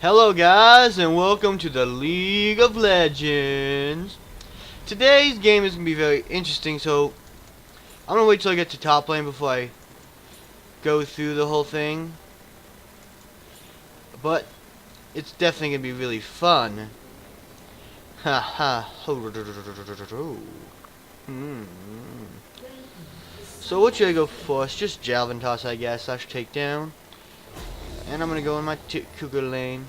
Hello guys and welcome to the League of Legends. Today's game is going to be very interesting, so I'm going to wait till I get to top lane before I go through the whole thing. But it's definitely going to be really fun. Ha ha. So what should I go for? It's just Javelin Toss, I guess. Slash Takedown. And I'm going to go in my Cougar lane.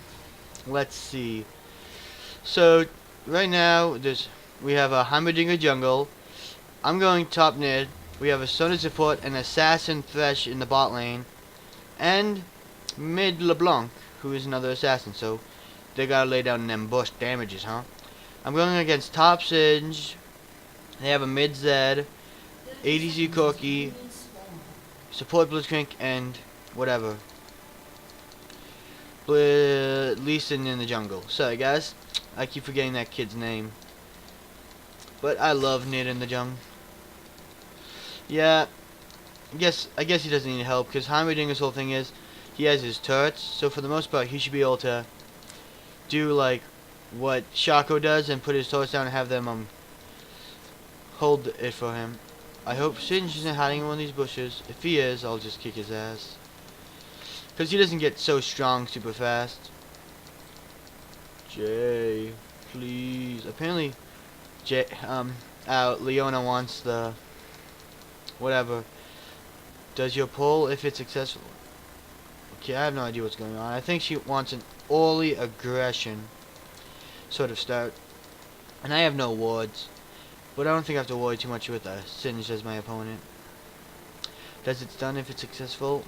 Let's see. So right now we have a Heimerdinger jungle. I'm going top mid. We have a Soda support and Assassin Thresh in the bot lane, and mid LeBlanc, who is another assassin. So they gotta lay down them bush damages, huh? I'm going against top Singe. They have a mid Zed, ADC Corki, support Blitzcrank, and whatever. Lee Sin in the jungle. Sorry guys, I keep forgetting that kid's name. But I love Nid in the jungle. Yeah, I guess he doesn't need help, because Heimerdinger's whole thing is he has his turrets, so for the most part he should be able to do like what Shaco does and put his turrets down and have them hold it for him. I hope Singe isn't hiding in one of these bushes. If he is, I'll just kick his ass, because he doesn't get so strong super fast. Jay, please. Apparently Leona wants the whatever. Does your pull if it's successful? Okay, I have no idea what's going on. I think she wants an early aggression sort of start. And I have no wards, but I don't think I have to worry too much with Singe as my opponent. Does it stun if it's successful?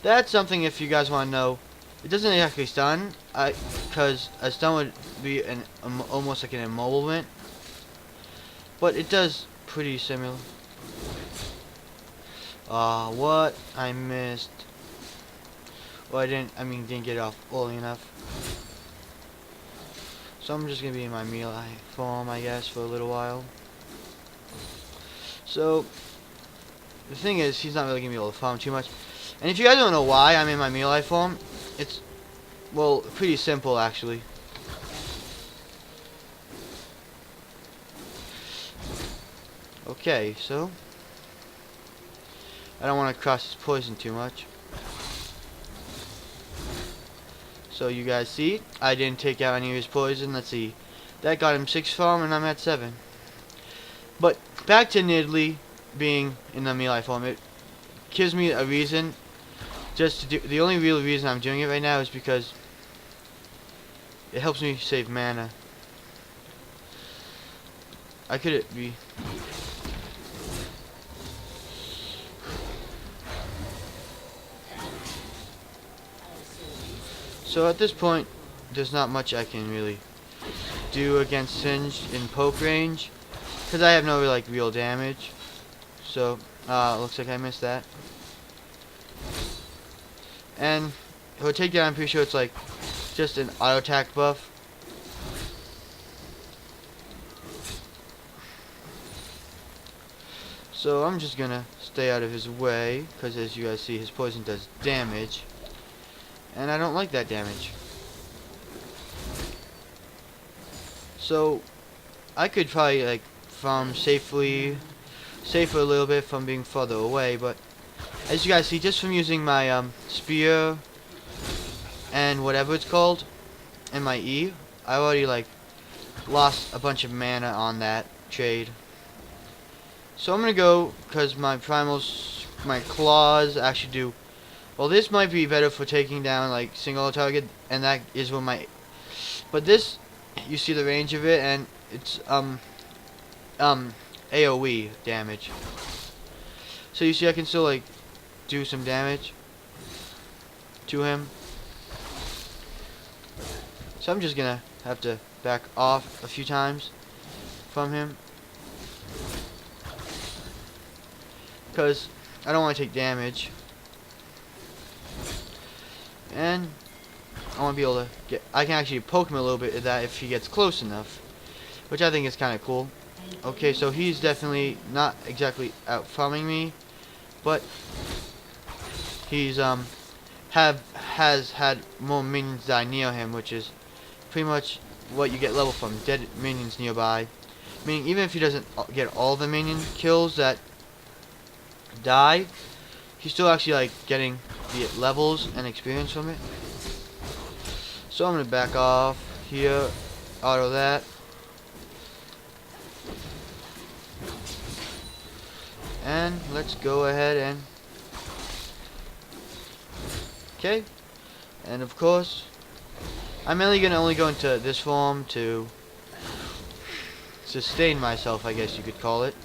That's something, if you guys want to know. It doesn't actually stun, because a stun would be almost like an immobilement, but it does pretty similar. What? I missed. Well, didn't get it off early enough. So I'm just gonna be in my melee form, I guess, for a little while. So the thing is, he's not really gonna be able to farm too much. And if you guys don't know why I'm in my melee form, it's, well, pretty simple actually. Okay, so I don't want to cross his poison too much. So you guys see, I didn't take out any of his poison. Let's see, that got him 6 farm and I'm at 7. But back to Nidalee being in the melee form, it gives me a reason just to do. The only real reason I'm doing it right now is because it helps me save mana. I could be. So at this point, there's not much I can really do against Singe in poke range, because I have no like real damage. So looks like I missed that. And her takedown, I'm pretty sure it's like just an auto attack buff. So I'm just gonna stay out of his way, because as you guys see, his poison does damage, and I don't like that damage. So I could probably like farm safer a little bit from being further away, but as you guys see, just from using my spear and whatever it's called and my E, I already like lost a bunch of mana on that trade. So I'm gonna go, because my my claws actually do. Well, this might be better for taking down like single target, and that is what my. But this, you see the range of it, and it's AOE damage. So you see, I can still like do some damage to him. So I'm just gonna have to back off a few times from him, because I don't want to take damage, and I want to be able to get. I can actually poke him a little bit of that if he gets close enough, which I think is kind of cool. Okay, so he's definitely not exactly out farming me, but he's has had more minions die near him, which is pretty much what you get level from, dead minions nearby. Meaning even if he doesn't get all the minion kills that die, he's still actually like getting the levels and experience from it. So I'm gonna back off here, auto that. And let's go ahead and okay. And of course, I'm mainly gonna only go into this form to sustain myself, I guess you could call it,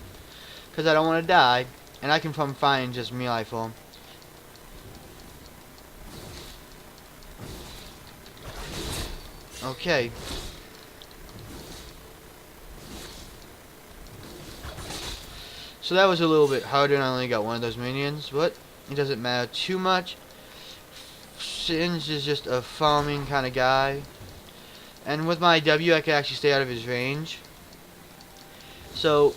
because I don't want to die, and I can from find just melee form. Okay. So that was a little bit harder, and I only got one of those minions, but it doesn't matter too much. Singe is just a farming kind of guy, and with my W I can actually stay out of his range. So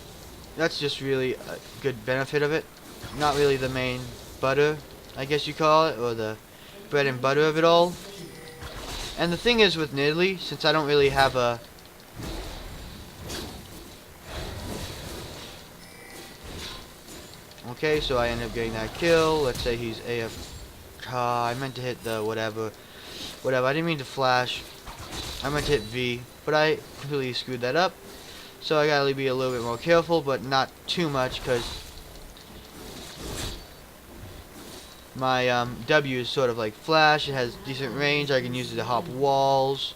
that's just really a good benefit of it. Not really the main butter, I guess you call it, or the bread and butter of it all. And the thing is with Nidalee, since I don't really have a okay, so I end up getting that kill. Let's say he's AF. I meant to hit the whatever. I didn't mean to flash. I meant to hit V, but I completely screwed that up. So I gotta be a little bit more careful, but not too much, because my W is sort of like flash. It has decent range. I can use it to hop walls.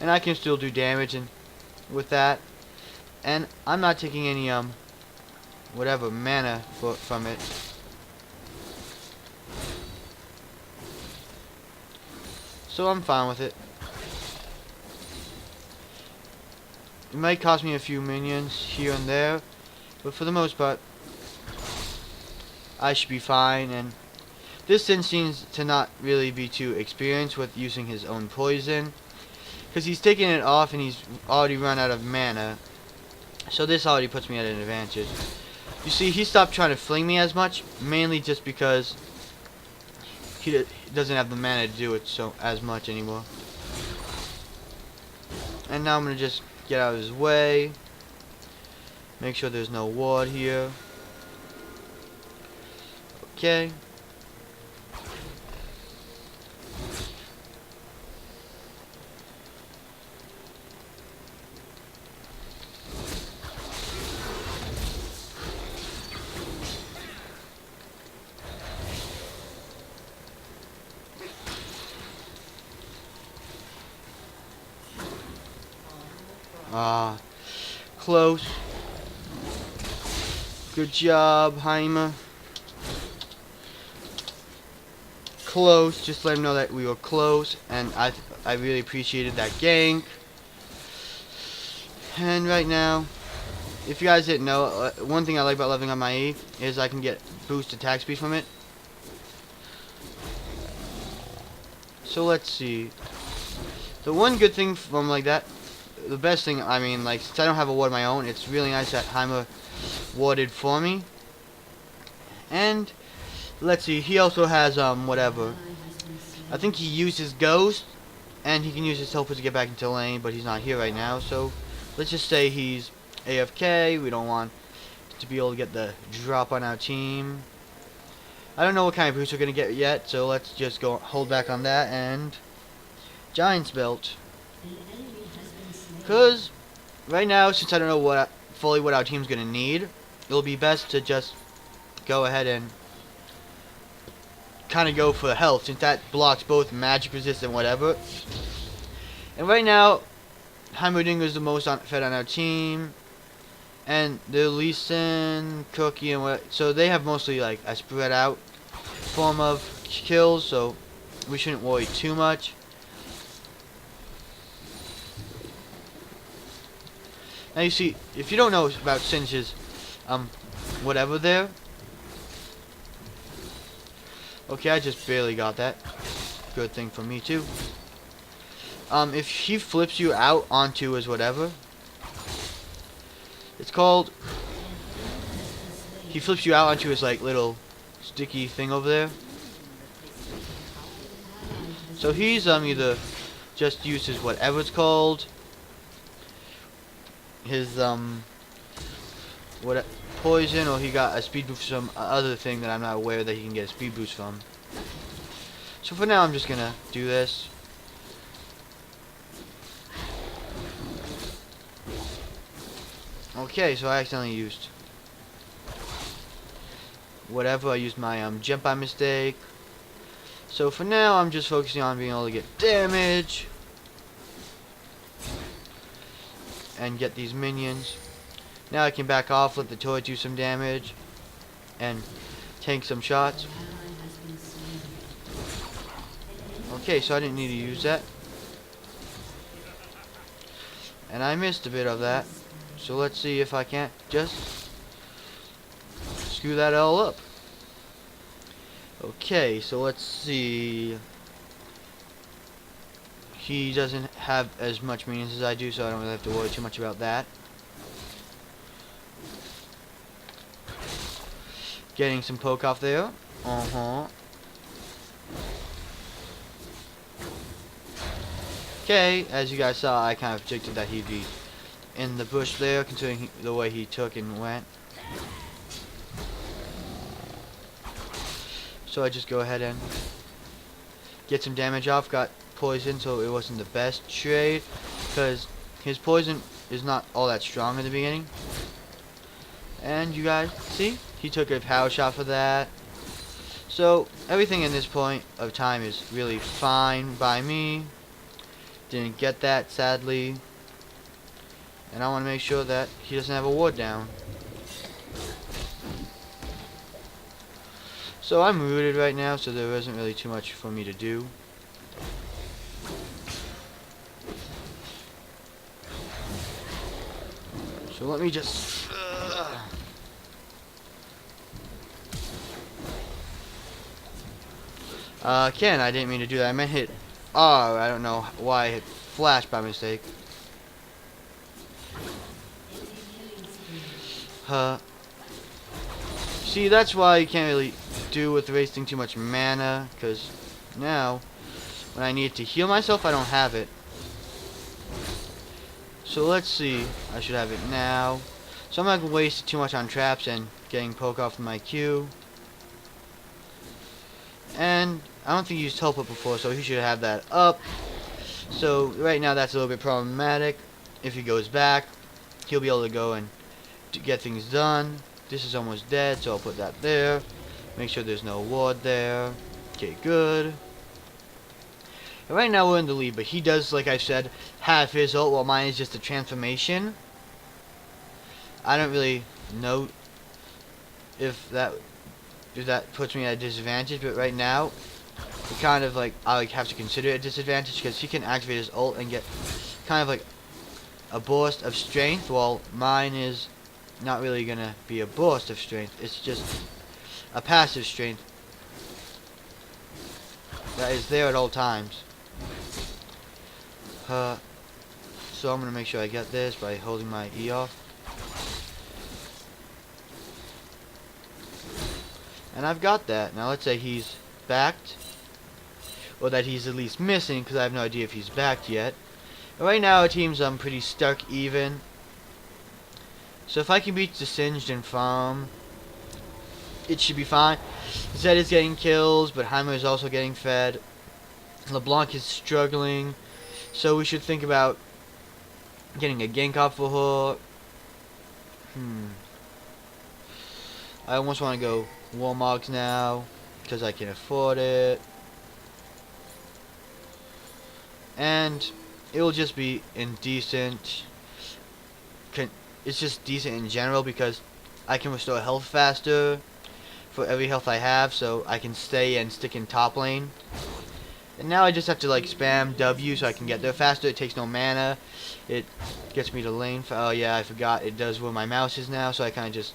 And I can still do damage and with that. And I'm not taking any whatever mana from it. So I'm fine with it. It might cost me a few minions here and there, but for the most part, I should be fine. And this Sin seems to not really be too experienced with using his own poison, because he's taking it off and he's already run out of mana. So this already puts me at an advantage. You see, he stopped trying to fling me as much, mainly just because he doesn't have the mana to do it so as much anymore. And now I'm gonna just get out of his way. Make sure there's no ward here. Okay. Close. Good job, Jaime. Close. Just let him know that we were close, and I really appreciated that gank. And right now, if you guys didn't know, one thing I like about leveling up my E is I can get boost attack speed from it. So let's see. The one good thing from like that, the best thing, I mean, like, since I don't have a ward of my own, it's really nice that Jaime warded for me. And let's see, he also has whatever. I think he uses Ghost, and he can use his teleport to get back into lane, but he's not here right now. So let's just say he's AFK. We don't want to be able to get the drop on our team. I don't know what kind of boost we're gonna get yet, so let's just go hold back on that and Giant's Belt. Because right now, since I don't know fully what our team's gonna need, it'll be best to just go ahead and kind of go for the health, since that blocks both magic resist and whatever. And right now, Heimerdinger is the most fed on our team, and the Lee Sin, Cookie, and what. So they have mostly like a spread out form of kills, so we shouldn't worry too much. Now you see, if you don't know about Singe's whatever there. Okay, I just barely got that. Good thing for me too. If he flips you out onto his whatever, It's called... He flips you out onto his like little sticky thing over there. So he's either just uses whatever it's called. His what poison, or he got a speed boost from other thing that I'm not aware that he can get a speed boost from. So for now I'm just gonna do this. Okay, so I accidentally used whatever. I used my jump by mistake. So for now I'm just focusing on being able to get damage and get these minions. Now I can back off, let the toy do some damage and tank some shots. Okay, so I didn't need to use that. And I missed a bit of that. So let's see if I can't just screw that all up. Okay, so let's see. He doesn't have as much minions as I do, so I don't really have to worry too much about that. Getting some poke off there. Okay, as you guys saw, I kind of predicted that he'd be in the bush there, considering the way he took and went. So I just go ahead and get some damage off. Got poison, so it wasn't the best trade, because his poison is not all that strong in the beginning. And you guys see, he took a power shot for that. So everything in this point of time is really fine by me. Didn't get that, sadly. And I want to make sure that he doesn't have a ward down. So I'm rooted right now, so there isn't really too much for me to do. So let me just... Ken, I didn't mean to do that. I meant hit R. I don't know why I hit flash by mistake. See, that's why you can't really do with wasting too much mana, because now, when I need to heal myself, I don't have it. So let's see. I should have it now. So I'm not going to waste too much on traps and getting poke off my Q. And I don't think he used teleport before, so he should have that up. So right now that's a little bit problematic. If he goes back, he'll be able to go and get things done. This is almost dead, so I'll put that there. Make sure there's no ward there. Okay, good. And right now we're in the lead, but he does, like I said, have his ult, while mine is just a transformation. I don't really know if that puts me at a disadvantage, but right now, it kind of like, I like have to consider it a disadvantage, because he can activate his ult and get kind of like a burst of strength, while mine is not really gonna be a burst of strength. It's just a passive strength that is there at all times. So I'm gonna make sure I get this by holding my E off. And I've got that. Now let's say he's backed, or that he's at least missing, because I have no idea if he's backed yet. And right now our team's pretty stuck even. So if I can beat the Singed and farm, it should be fine. Zed is getting kills, but Heimer is also getting fed. LeBlanc is struggling, so we should think about getting a gank off for her. I almost want to go Warmogs now, because I can afford it. And it will just be indecent. It's just decent in general, because I can restore health faster for every health I have, so I can stay and stick in top lane. And now I just have to like spam W so I can get there faster. It takes no mana. It gets me to lane. Oh yeah, I forgot it does where my mouse is now, so I kind of just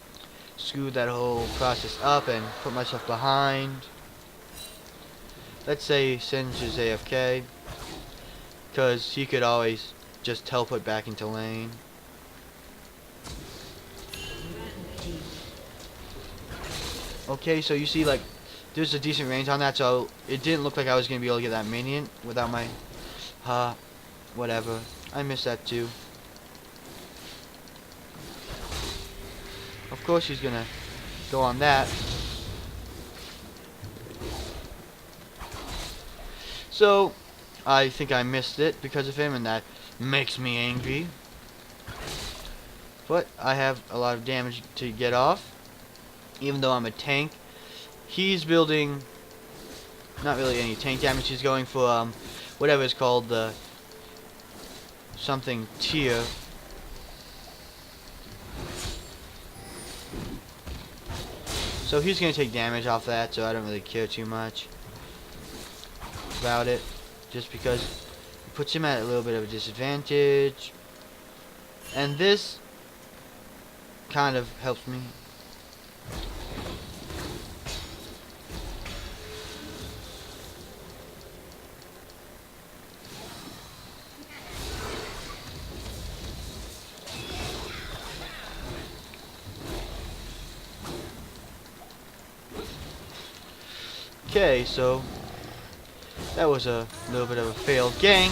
screwed that whole process up and put myself behind. Let's say Singe is AFK, because he could always just teleport back into lane. Okay, so you see, like, there's a decent range on that, so it didn't look like I was going to be able to get that minion without my, whatever. I missed that too. Of course he's going to go on that. So, I think I missed it because of him, and that makes me angry. But I have a lot of damage to get off, even though I'm a tank. He's building not really any tank damage. He's going for whatever is called the something tier. So he's going to take damage off that, so I don't really care too much about it, just because it puts him at a little bit of a disadvantage. And this kind of helps me. Okay, so that was a little bit of a failed gank.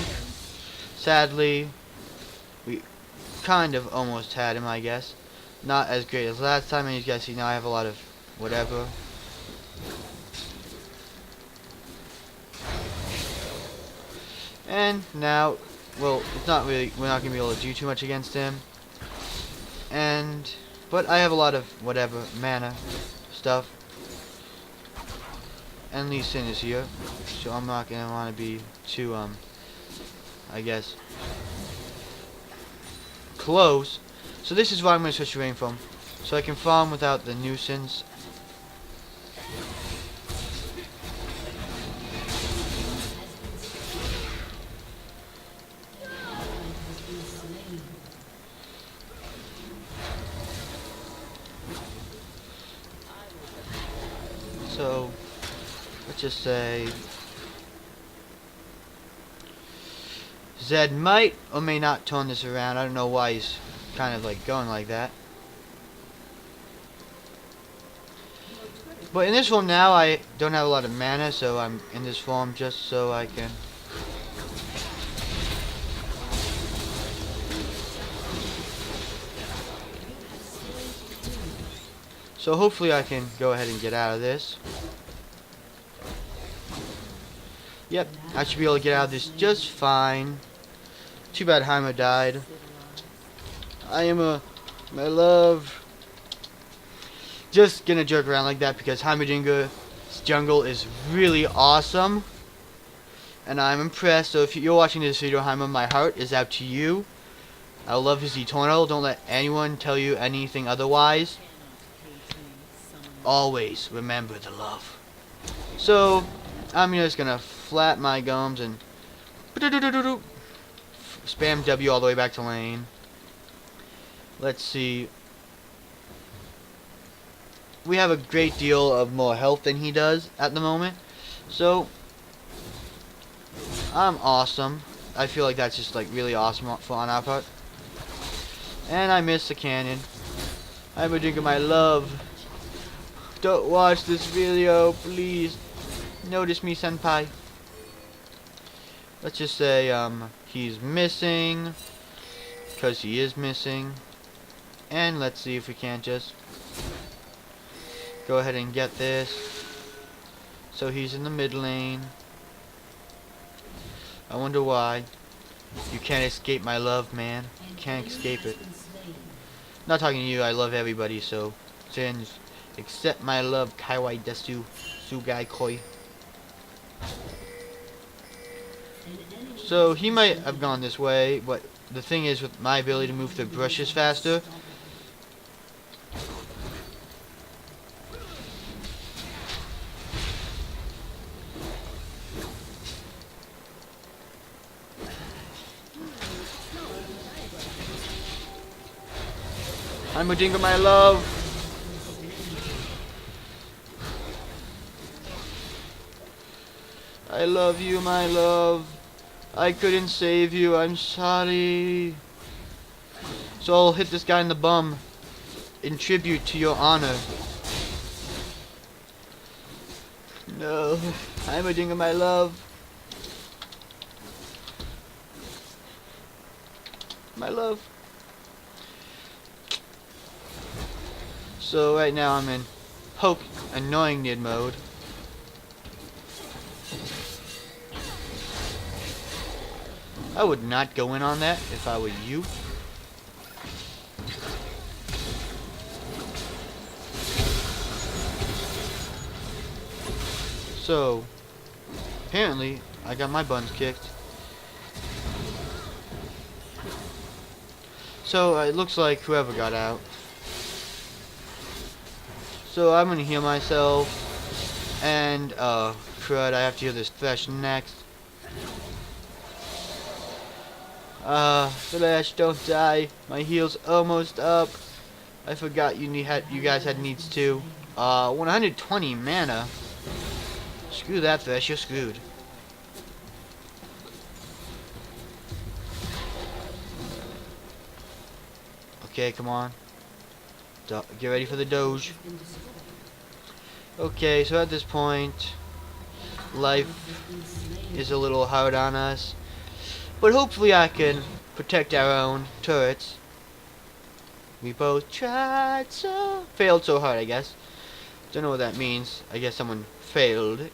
Sadly, we kind of almost had him, I guess. Not as great as last time, and you guys see now I have a lot of whatever. And now, well, it's not really, we're not going to be able to do too much against him. But I have a lot of whatever, mana stuff. And Lee Sin is here, so I'm not going to want to be too, I guess, close. So this is why I'm going to switch to rain from, so I can farm without the nuisance. So let's just say Zed might or may not turn this around. I don't know why he's kind of like going like that. But in this form now, I don't have a lot of mana, so I'm in this form just so I can. So hopefully I can go ahead and get out of this. Yep, I should be able to get out of this just fine. Too bad Heimer died. My love. Just gonna jerk around like that because Heimerdinger's jungle is really awesome. And I'm impressed. So if you're watching this video, Heimer, my heart is out to you. Our love is eternal. Don't let anyone tell you anything otherwise. Always remember the love. So I'm just gonna flat my gums and spam W all the way back to lane. Let's see. We have a great deal of more health than he does at the moment. So I'm awesome. I feel like that's just like really awesome on our part. And I missed the cannon. I'm a drink of my love. Don't watch this video, please. Notice me, senpai. Let's just say he's missing, because he is missing. And let's see if we can't just go ahead and get this. So he's in the mid lane. I wonder why. You can't escape my love, man. You can't escape it. Not talking to you, I love everybody, so Sins, accept my love, Kaiwai Desu, Sugai Koi. So he might have gone this way, but the thing is, with my ability to move through brushes faster, I'm a dingo, my love. I love you, my love. I couldn't save you. I'm sorry. So I'll hit this guy in the bum in tribute to your honor. No, I'm a ding of my love. My love. So right now I'm in poke annoying Nid mode. I would not go in on that if I were you. So, apparently, I got my buns kicked. So, it looks like whoever got out. So, I'm gonna heal myself. And, crud, I have to heal this Thresh next. Thresh, don't die. My heal's almost up. I forgot you guys had needs too. 120 mana. Screw that, Thresh, you're screwed. Okay, come on. Get ready for the Doge. Okay, so at this point, life is a little hard on us. But hopefully I can protect our own turrets. We both tried so... failed so hard, I guess. Don't know what that means. I guess someone failed.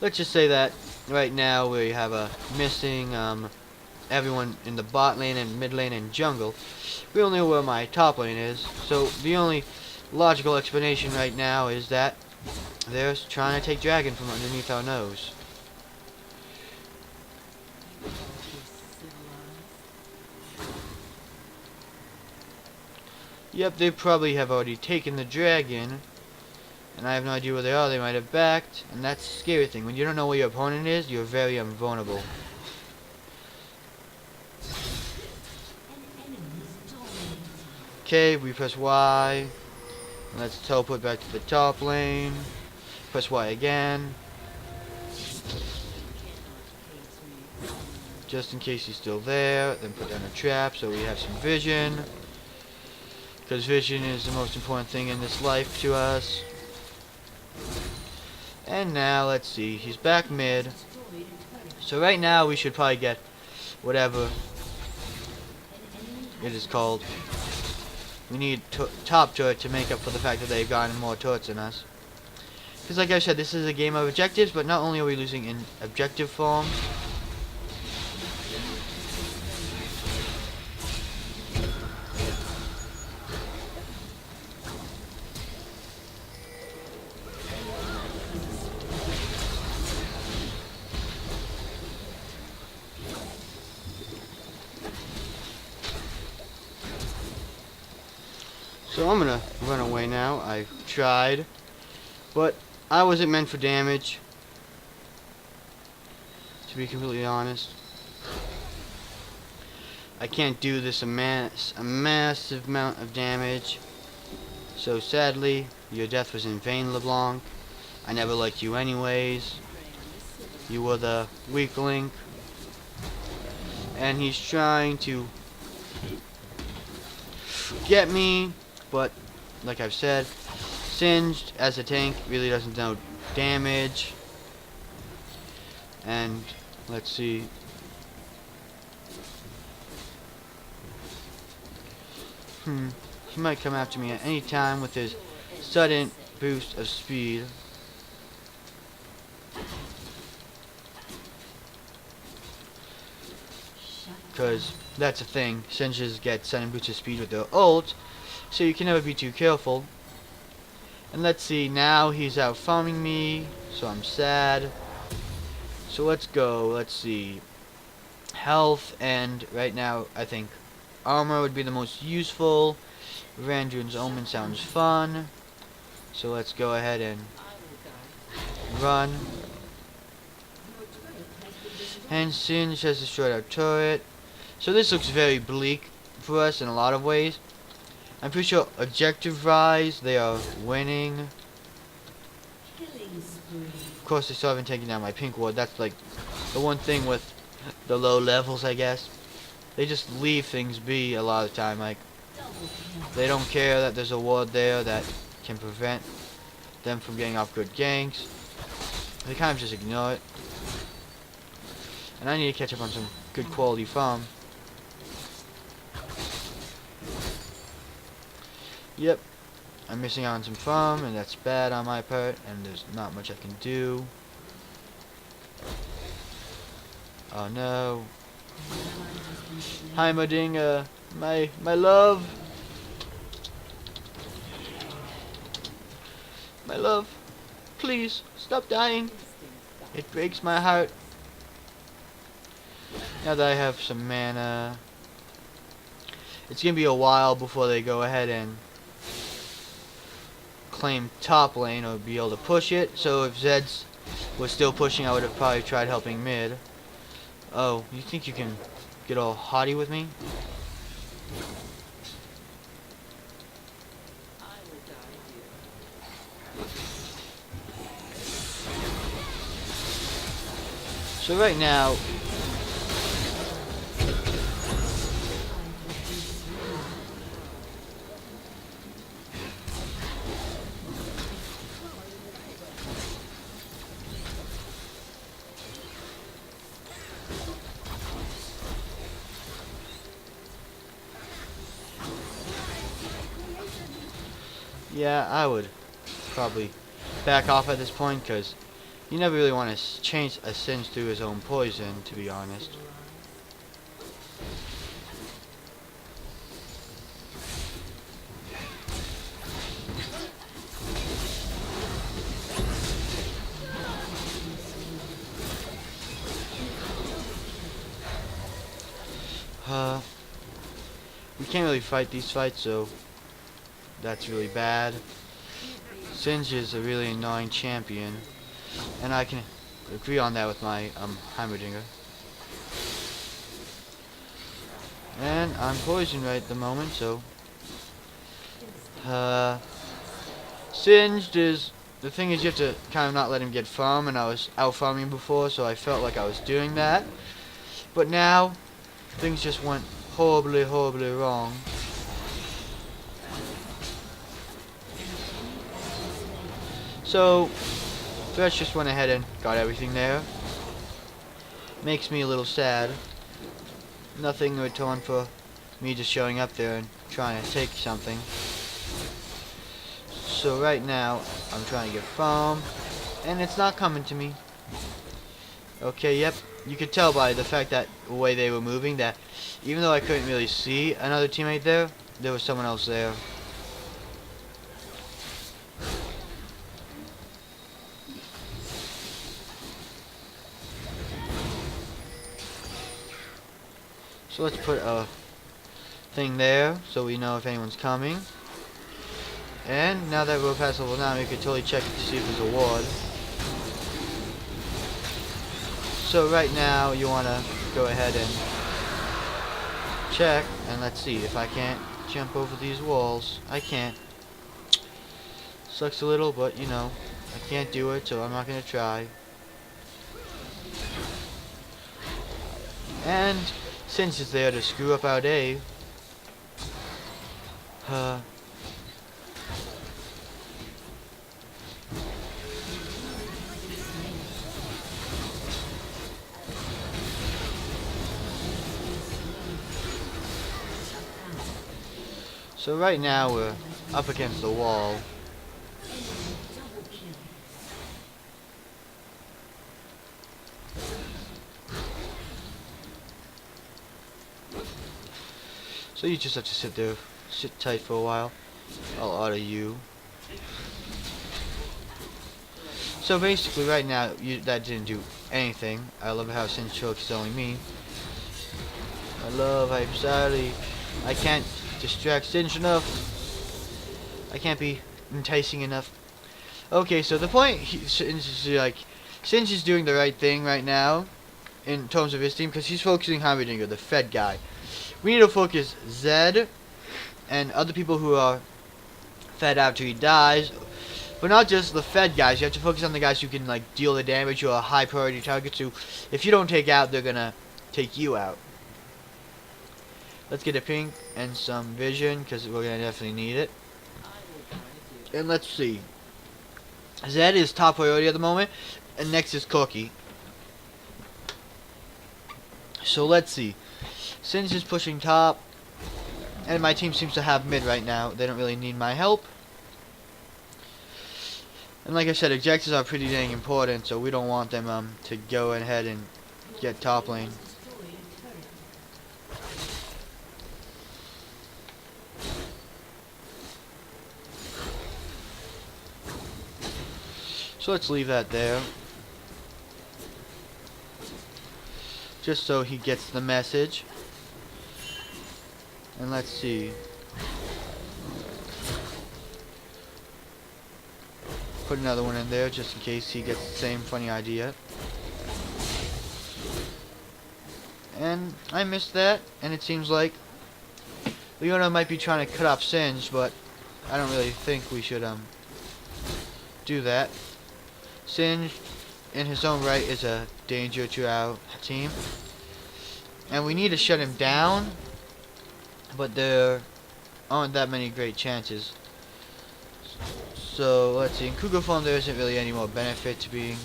Let's just say that right now we have a missing everyone in the bot lane and mid lane and jungle. We don't know where my top lane is, so the only logical explanation right now is that they're trying to take dragon from underneath our nose. Yep, they probably have already taken the dragon, and I have no idea where they are. They might have backed, and that's the scary thing. When you don't know where your opponent is, you're very invulnerable. Okay, we press Y. Let's teleport back to the top lane. Press Y again. Just in case he's still there. Then put down a trap so we have some vision. Because vision is the most important thing in this life to us. And now, let's see. He's back mid. So right now we should probably get whatever it is called. We need top turret to make up for the fact that they've gotten more turrets than us. Because like I said, this is a game of objectives, but not only are we losing in objective form. So I'm gonna run away now. I tried, but I wasn't meant for damage, to be completely honest. I can't do this a massive amount of damage. So sadly, your death was in vain, LeBlanc. I never liked you anyways. You were the weak link. And he's trying to get me. But, like I've said, Singed as a tank really doesn't know damage. And, let's see. He might come after me at any time with his sudden boost of speed. Because that's a thing. Singes get sudden boost of speed with their ult. So you can never be too careful. And let's see, now he's out farming me, so I'm sad. So let's go, let's see. Health, and right now I think armor would be the most useful. Randruin's Omen sounds fun. So let's go ahead and run. And Singe has destroyed our turret. So this looks very bleak for us in a lot of ways. I'm pretty sure objective rise, they are winning. Killing spree. of course, they still haven't taken down my pink ward. That's like the one thing with the low levels, I guess. They just leave things be a lot of the time. Like, they don't care that there's a ward there that can prevent them from getting off good ganks. They kind of just ignore it. And I need to catch up on some good quality farm. Yep, I'm missing out on some farm, and that's bad on my part, and there's not much I can do. Oh no. Hi, Madinga. My love. My love. Please, stop dying. It breaks my heart. Now that I have some mana, it's gonna be a while before they go ahead and claim top lane or be able to push it. So if Zeds was still pushing, I would have probably tried helping mid. Oh, you think you can get all haughty with me? So right now, yeah, I would probably back off at this point, because you never really want to change a Singe through his own poison, to be honest. We can't really fight these fights, so that's really bad. Singe is a really annoying champion, and I can agree on that with my Heimerdinger. And I'm poisoned right at the moment, so Singed is, the thing is, you have to kind of not let him get farm, and I was out farming before, so I felt like I was doing that. But now things just went horribly wrong. So Thresh just went ahead and got everything there. Makes me a little sad. Nothing in return for me just showing up there and trying to take something. So right now I'm trying to get farm, and it's not coming to me. Okay, yep. You could tell by the fact that the way they were moving that even though I couldn't really see another teammate there, there was someone else there. So let's put a thing there so we know if anyone's coming. And now that we're past level 9, we can totally check to see if there's a ward. So right now you want to go ahead and check, and let's see if I can't jump over these walls. I can't. Sucks a little, but you know, I can't do it, so I'm not going to try. And since it's there to screw up our day, so right now we're up against the wall. So you just have to sit there, sit tight for a while. I'll auto you. So basically right now, that didn't do anything. I love how Singe choke is only me. I love I'm sorry. I can't distract Singe enough. I can't be enticing enough. Okay, so the point Singe is doing the right thing right now in terms of his team, because he's focusing Heimerdinger, the Fed guy. We need to focus Zed and other people who are fed after he dies. But not just the fed guys. You have to focus on the guys who can like deal the damage or high priority targets who, if you don't take out, they're gonna take you out. Let's get a pink and some vision because we're gonna definitely need it. And let's see. Zed is top priority at the moment, and next is Cookie. So let's see. Singe is pushing top, and my team seems to have mid right now. They don't really need my help. And like I said, objectives are pretty dang important, so we don't want them to go ahead and get top lane. So let's leave that there. Just so he gets the message. And let's see. Put another one in there just in case he gets the same funny idea. And I missed that, and it seems like Leona might be trying to cut off Singe, but I don't really think we should do that. Singe in his own right is a danger to our team, and we need to shut him down, but there aren't that many great chances. So let's see, in Cougar form there isn't really any more benefit to being,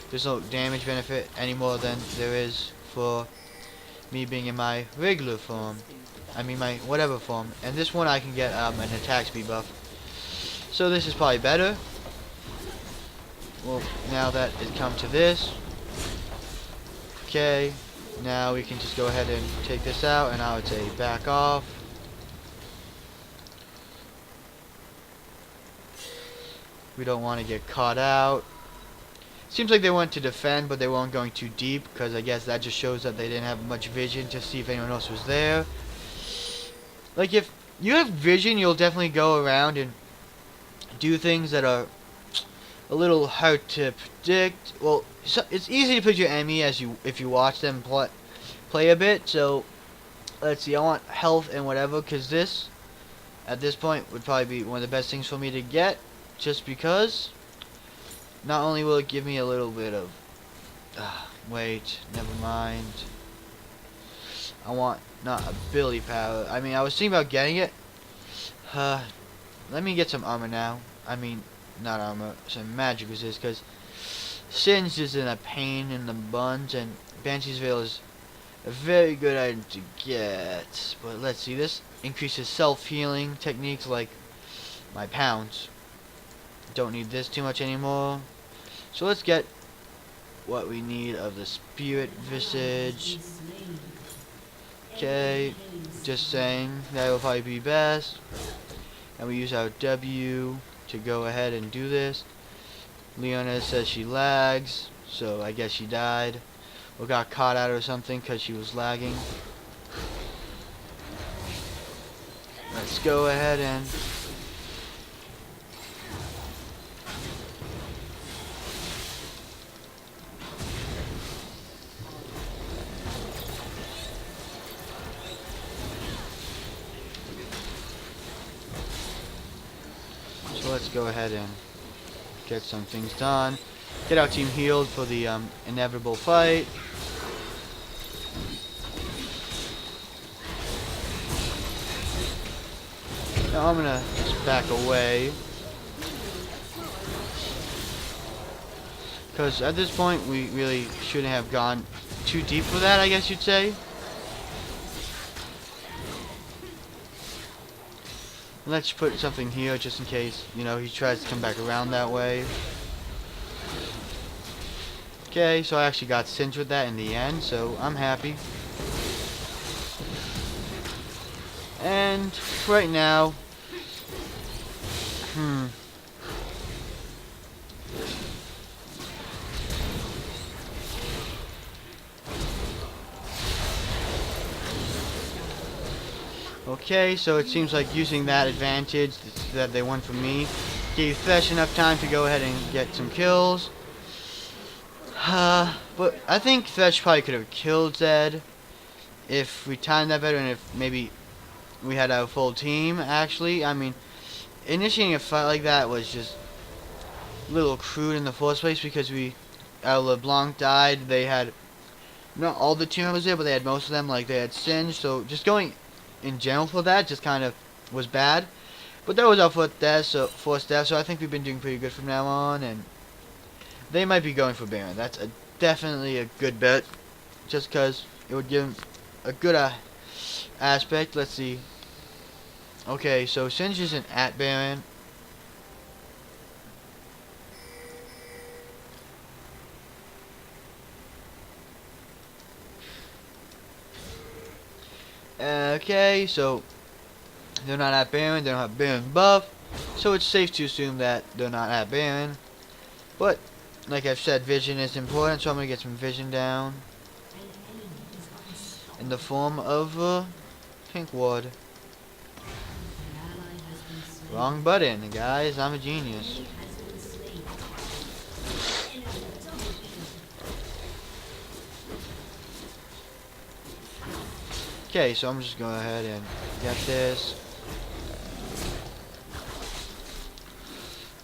there's no damage benefit any more than there is for me being in my regular form. I mean my whatever form. And this one I can get an attack speed buff. So this is probably better. Well, now that it come to this. Okay, now we can just go ahead and take this out, and I would say back off. We don't want to get caught out. Seems like they went to defend, but they weren't going too deep, because I guess that just shows that they didn't have much vision to see if anyone else was there. Like, if you have vision, you'll definitely go around and do things that are a little hard to predict. Well, so it's easy to predict your enemy if you watch them play a bit. So let's see, I want health and whatever, because this at this point would probably be one of the best things for me to get, just because not only will it give me a little bit of wait, never mind. I want not ability power. I mean, I was thinking about getting it. Let me get some armor now. I mean, not armor, some magic resist, because Singe is in a pain in the buns, and Banshee's Veil is a very good item to get. But let's see, this increases self-healing techniques like my pounds. Don't need this too much anymore. So let's get what we need of the Spirit Visage. Okay, just saying, that will probably be best. And we use our W to go ahead and do this. Leona says she lags, so I guess she died. Or got caught out or something because she was lagging. Let's go ahead and let's go ahead and get some things done. Get our team healed for the inevitable fight. Now I'm gonna just back away, because at this point we really shouldn't have gone too deep for that, I guess you'd say. Let's put something here just in case, you know, he tries to come back around that way. Okay, so I actually got Singe with that in the end, so I'm happy. And right now, okay, so it seems like using that advantage that they won from me gave Thresh enough time to go ahead and get some kills. But I think Thresh probably could have killed Zed if we timed that better, and if maybe we had our full team, actually. I mean, initiating a fight like that was just little crude in the first place because LeBlanc died. They had not all the team members there, but they had most of them. Like, they had Singe, so just going in general for that just kind of was bad. But that was our first death, so I think we've been doing pretty good from now on, and they might be going for Baron. That's definitely a good bet, just because it would give them a good aspect. Let's see. Okay, so Singe isn't at Baron. Okay, so they're not at Baron. They don't have Baron buff, so it's safe to assume that they're not at Baron. But like I've said, vision is important, so I'm gonna get some vision down in the form of pink ward. Wrong button, guys. I'm a genius. Okay, so I'm just going ahead and get this.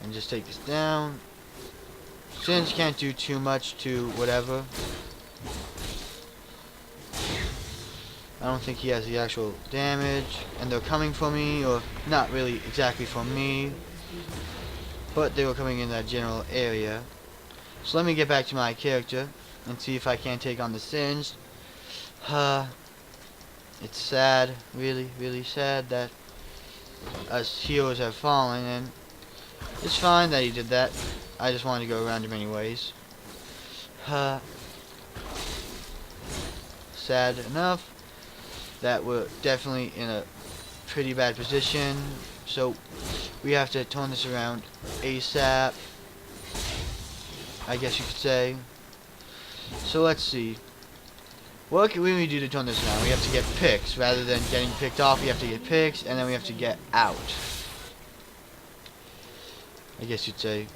And just take this down. Singe can't do too much to whatever. I don't think he has the actual damage. And they're coming for me, or not really exactly for me. But they were coming in that general area. So let me get back to my character and see if I can take on the Singe. It's sad, really, really sad that us heroes have fallen, and it's fine that he did that. I just wanted to go around him anyways. Sad enough that we're definitely in a pretty bad position, so we have to turn this around ASAP, I guess you could say. So let's see. What can we do to turn this around? We have to get picks. Rather than getting picked off, we have to get picks, and then we have to get out, I guess you'd say.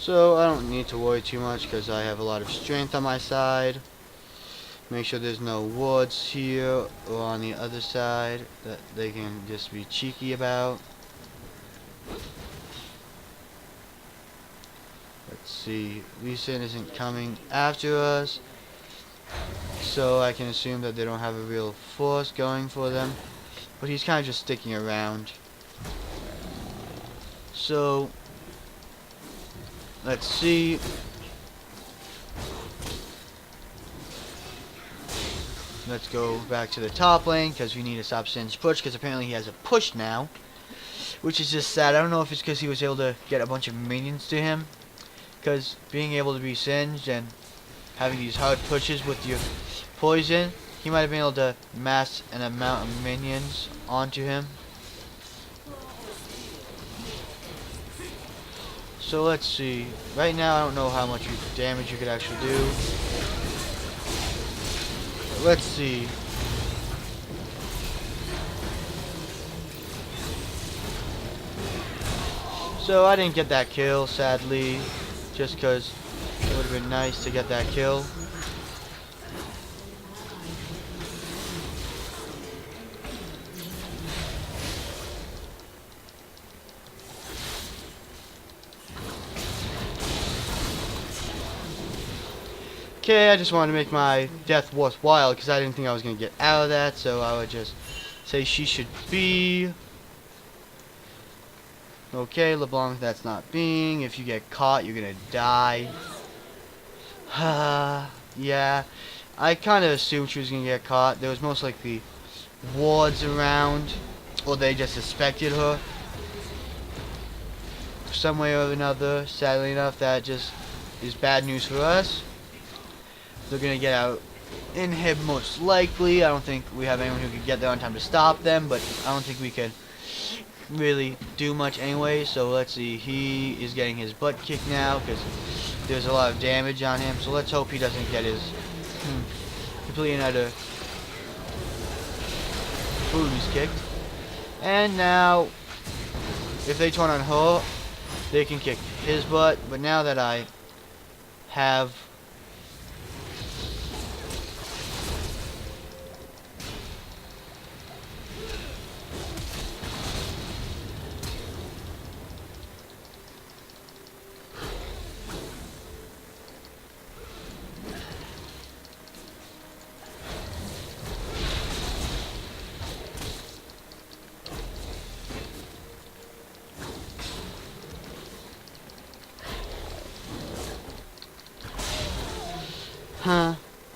So I don't need to worry too much because I have a lot of strength on my side. Make sure there's no wards here or on the other side that they can just be cheeky about. Let's see, Lee Sin isn't coming after us, so I can assume that they don't have a real force going for them, but he's kind of just sticking around. So let's see. Let's go back to the top lane because we need to stop Sin's push, because apparently he has a push now, which is just sad. I don't know if it's because he was able to get a bunch of minions to him, because being able to be Singed and having these hard pushes with your poison, he might have been able to mass an amount of minions onto him. So let's see. Right now I don't know how much damage you could actually do. Let's see. So I didn't get that kill, sadly, just because it would have been nice to get that kill. Okay, I just wanted to make my death worthwhile because I didn't think I was going to get out of that, so I would just say she should be. Okay, LeBlanc, that's not being. If you get caught, you're going to die. Yeah, I kind of assumed she was going to get caught. There was most likely wards around, or they just suspected her some way or another. Sadly enough, that just is bad news for us. They're going to get out in him most likely. I don't think we have anyone who could get there on time to stop them, but I don't think we could really do much anyway. So let's see, he is getting his butt kicked now because there's a lot of damage on him. So let's hope he doesn't get his complete and utter booties kicked. And now, if they turn on her, they can kick his butt. But now that I have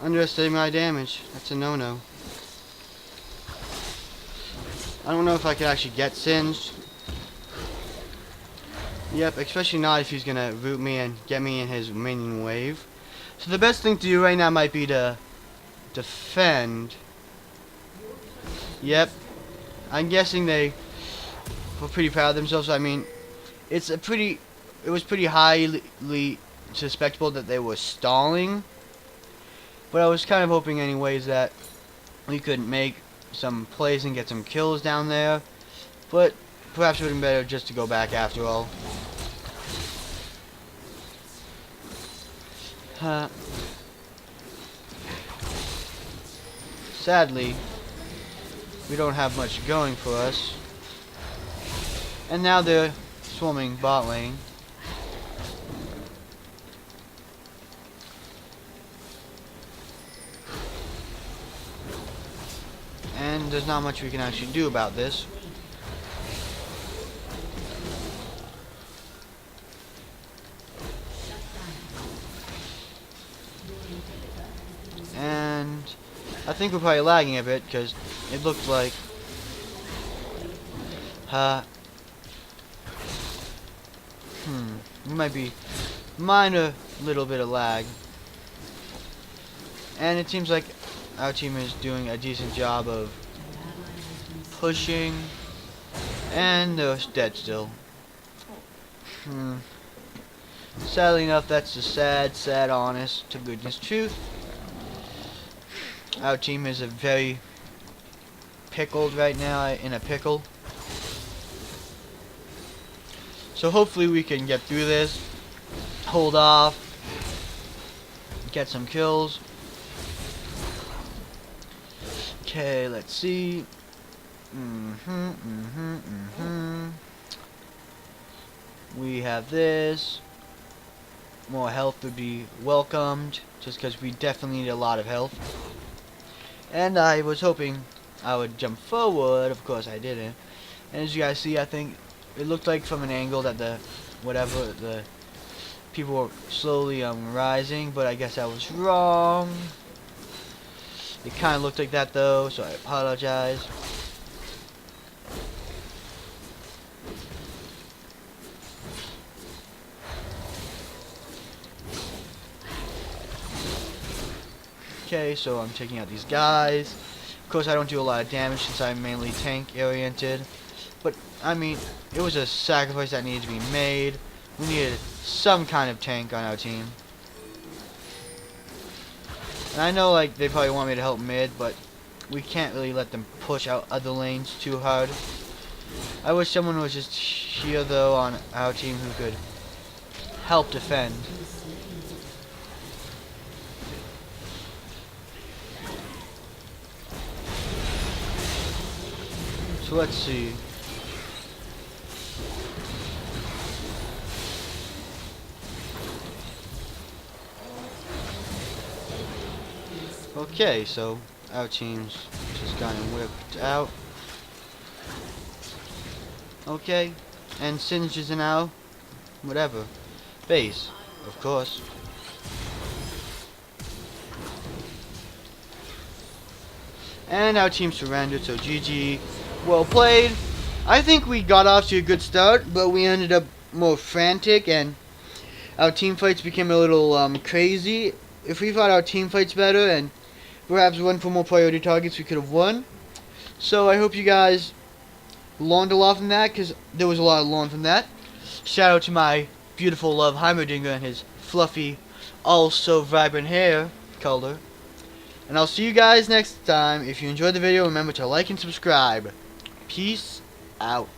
underestimating my damage. That's a no-no. I don't know if I could actually get singed. Yep, especially not if he's gonna root me and get me in his minion wave. So the best thing to do right now might be to defend. Yep. I'm guessing they were pretty proud of themselves. I mean, it was pretty highly suspectable that they were stalling. But I was kind of hoping anyways that we could make some plays and get some kills down there. But perhaps it would have been better just to go back after all. Sadly, we don't have much going for us. And now they're swarming bot lane. And there's not much we can actually do about this. And I think we're probably lagging a bit because it looks like it might be minor little bit of lag. And it seems like our team is doing a decent job of pushing, and they're dead still. Sadly enough, that's the sad, honest to goodness truth. Our team is a very pickled right now, in a pickle. So hopefully we can get through this, hold off, get some kills. Okay, let's see. We have this. More health would be welcomed, just because we definitely need a lot of health. And I was hoping I would jump forward. Of course I didn't. And as you guys see, I think it looked like from an angle that the people were slowly rising, but I guess I was wrong. It kind of looked like that though, so I apologize. Okay, so I'm taking out these guys. Of course, I don't do a lot of damage since I'm mainly tank oriented. But, I mean, it was a sacrifice that needed to be made. We needed some kind of tank on our team. And I know, like, they probably want me to help mid, but we can't really let them push out other lanes too hard. I wish someone was just here, though, on our team who could help defend. So let's see. Okay, so our team's just gotten whipped out. Okay, and Singe is now, whatever, base, of course. And our team surrendered, so GG. Well played. I think we got off to a good start, but we ended up more frantic, and our team fights became a little crazy. If we fought our team fights better and perhaps went for more priority targets, we could have won. So I hope you guys learned a lot from that, because there was a lot to learn from that. Shout out to my beautiful love Heimerdinger and his fluffy, also vibrant hair color. And I'll see you guys next time. If you enjoyed the video, remember to like and subscribe. Peace out.